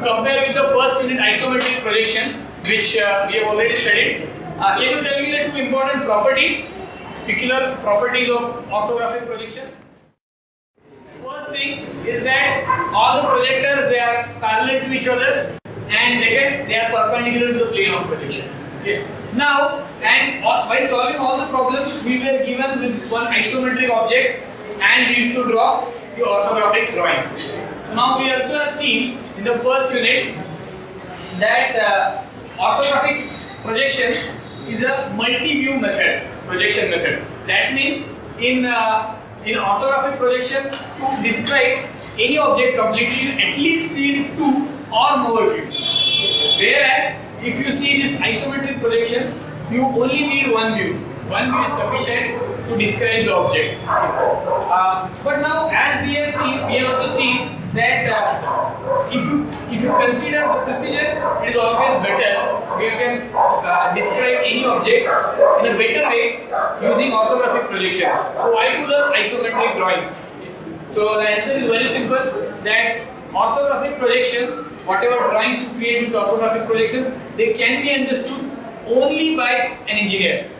compare with the first unit isometric projections, which we have already studied, can you tell me the two important properties, particular properties of orthographic projections? First thing is that all the projectors, they are parallel to each other, and second, they are perpendicular to the plane of projection. Okay. Now, and while solving all the problems, we were given with one isometric object, and we used to draw the orthographic drawings. So now we also have seen in the first unit that orthographic projections is a multi-view method, projection method. That means in orthographic projection, to describe any object completely, at least need two or more views. Whereas if you see these isometric projections, you only need one view. One view is sufficient to describe the object. But now, as we have also seen that if you consider the precision, it is always better. You can describe any object in a better way using orthographic projection. So why do the isometric drawings? So the answer is very simple, that orthographic projections, whatever drawings you create with orthographic projections, they can be understood only by an engineer.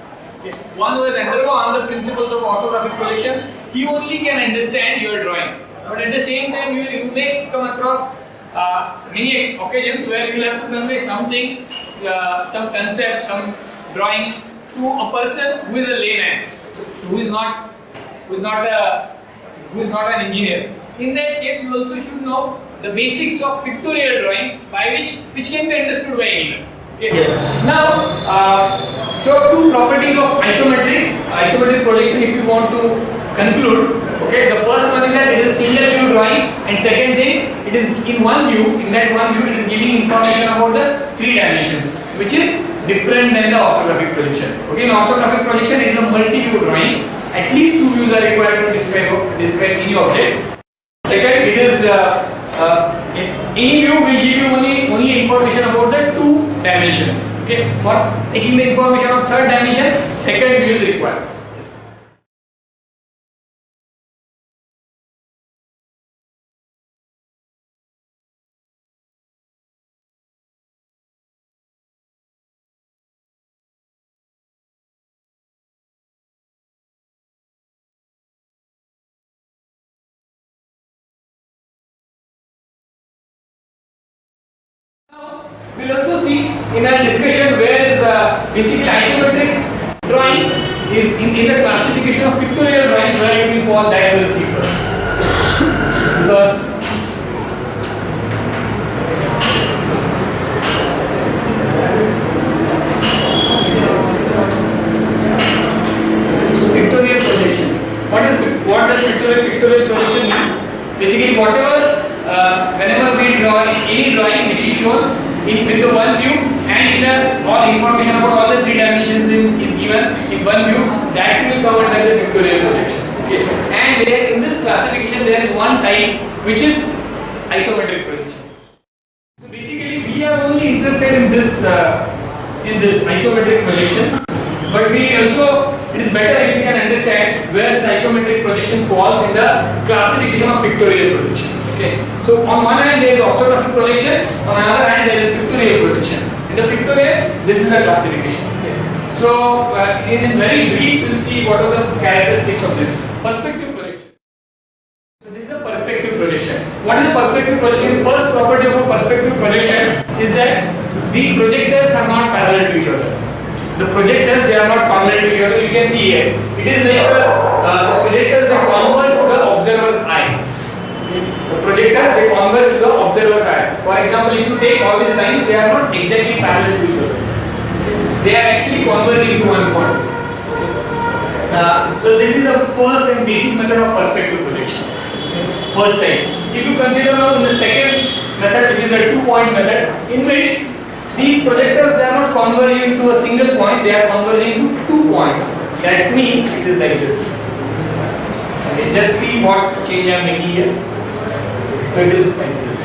One who has undergone the principles of orthographic projections, he only can understand your drawing. But at the same time, you may come across many occasions where you will have to convey something, some concept, some drawing to a person who is a layman, who is not an engineer. In that case, you also should know the basics of pictorial drawing, by which can be understood by anyone. Okay. Yes. Now, so two properties of isometric projection, if you want to conclude. Okay, the first one is that it is a single view drawing, and second thing, it is in one view. In that one view, it is giving information about the three dimensions, which is different than the orthographic projection. Okay, in orthographic projection, it is a multi-view drawing. At least two views are required to describe any object. Second, it is any view will give you only information about the two dimensions. Okay, for taking the information of third dimension, second view is required. We will also see in our discussion where is basically isometric drawings is in the classification of pictorial drawings, where it will fall, that we will see first. Because so pictorial projections. What does pictorial projection mean? Basically, whenever we draw any drawing which is shown with the one view, and all information about all the three dimensions is given in one view, that will cover under the pictorial projections. Okay. And in this classification, there is one type which is isometric projections. So basically, we are only interested in this isometric projections, but it is better if we can understand where this isometric projection falls in the classification of pictorial projections. Okay. So on one hand there is orthographic projection, on another hand there is pictorial projection. In the pictorial, this is the classification. Okay. So in very brief, we will see what are the characteristics of this perspective projection. So this is a perspective projection. What is a perspective projection? First property of a perspective projection is that the projectors are not parallel to each other. The projectors, they are not parallel to each other. You can see here. It is like the projectors, they converge to the observer's eye. The projectors, they converge to the observer's eye. For example, if you take all these lines, they are not exactly parallel to each other. They are actually converging to one point. So this is the first and basic method of perspective projection. First time. If you consider now in the second method, which is the 2-point method, in which these projectors, they are not converging to a single point, they are converging to 2 points. That means it is like this. Okay, just see what change I am making here. So it is like this.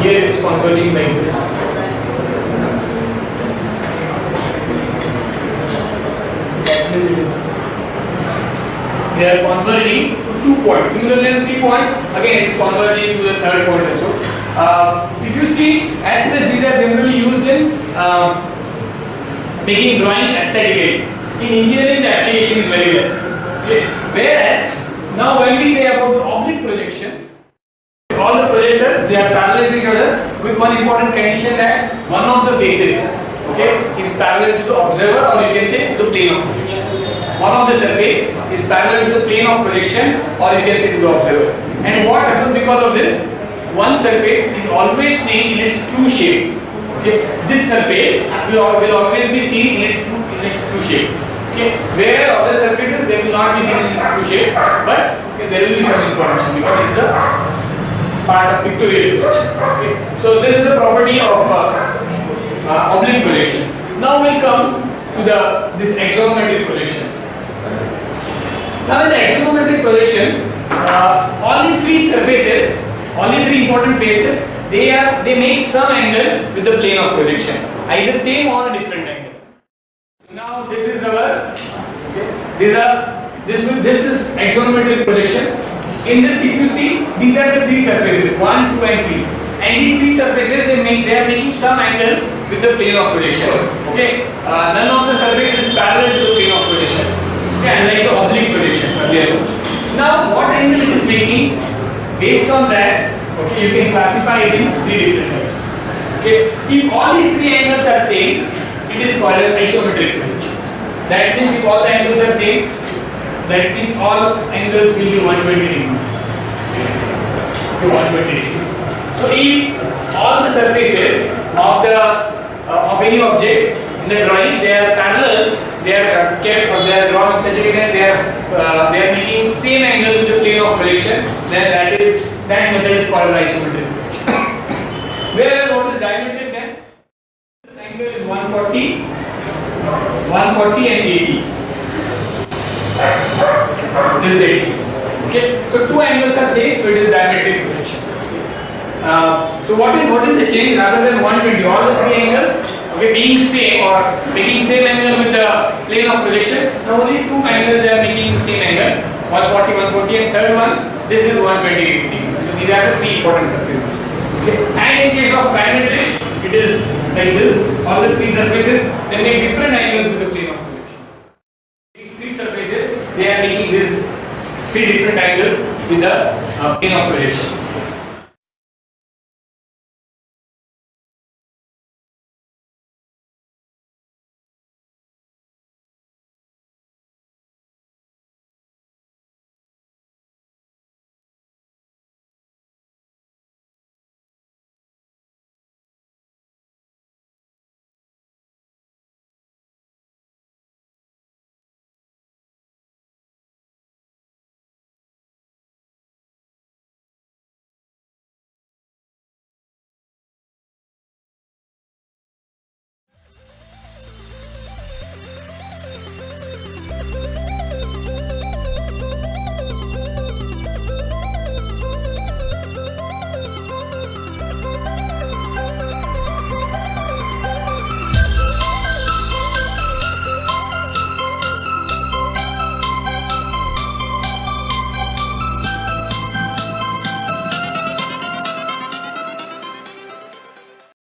Here it is converging like this. That means it is. They are converging to 2 points. Similarly, 3 points. Again, it is converging to the third point also. If you see, as such, these are generally used in making drawings aesthetically. In engineering, the application is very less. Okay. Whereas now, when we say about oblique projections, all the projectors, they are parallel to each other with one important condition that one of the faces, okay, is parallel to the observer, or you can say to the plane of projection. One of the surface is parallel to the plane of projection, or you can say to the observer. And what happens because of this? One surface is always seen in its true shape. Okay, this surface will always be seen in its true shape. Okay, where other surfaces they will not be seen in its true shape, but okay, there will be some information because it is the part of pictorial projections. Okay, so this is the property of oblique projections. Now we'll come to this isometric projections. Now in the isometric projections, only three surfaces, only three important faces, they make some angle with the plane of projection, either same or a different angle. Now this is our this is isometric projection. In this, if you see, these are the three surfaces, 1, 2 and 3. And these three surfaces they are making some angle with the plane of projection. Okay, none of the surfaces is parallel to the plane of projection. Okay, unlike the oblique projections earlier. Now, what angle it is making? Based on that, okay, you can classify it in three different types. Okay, if all these three angles are same, it is called as isometric projections. That means if all the angles are same, that means all angles will be 120 degrees. Okay, 120 degrees. So if all the surfaces of any object in the drawing they are parallel, they are kept or they are drawn in such a way that they are making same angle with the plane of projection, then that method is called isometric projection. Whereas what is diametric then? This angle is 140 and 80. This is 80. Okay, so two angles are same, so it is diametric projection. So what is the change? Rather than 120, all the three angles, okay, being same or making same angle with the plane of projection. Now only two angles they are making the same angle, 140, and third one, this is 120 degrees. So these are the three important surfaces. Okay. And in case of diametric, it is like this. All the three surfaces they make different angles with the plane of projection. These three surfaces they are making these three different angles with the plane of projection.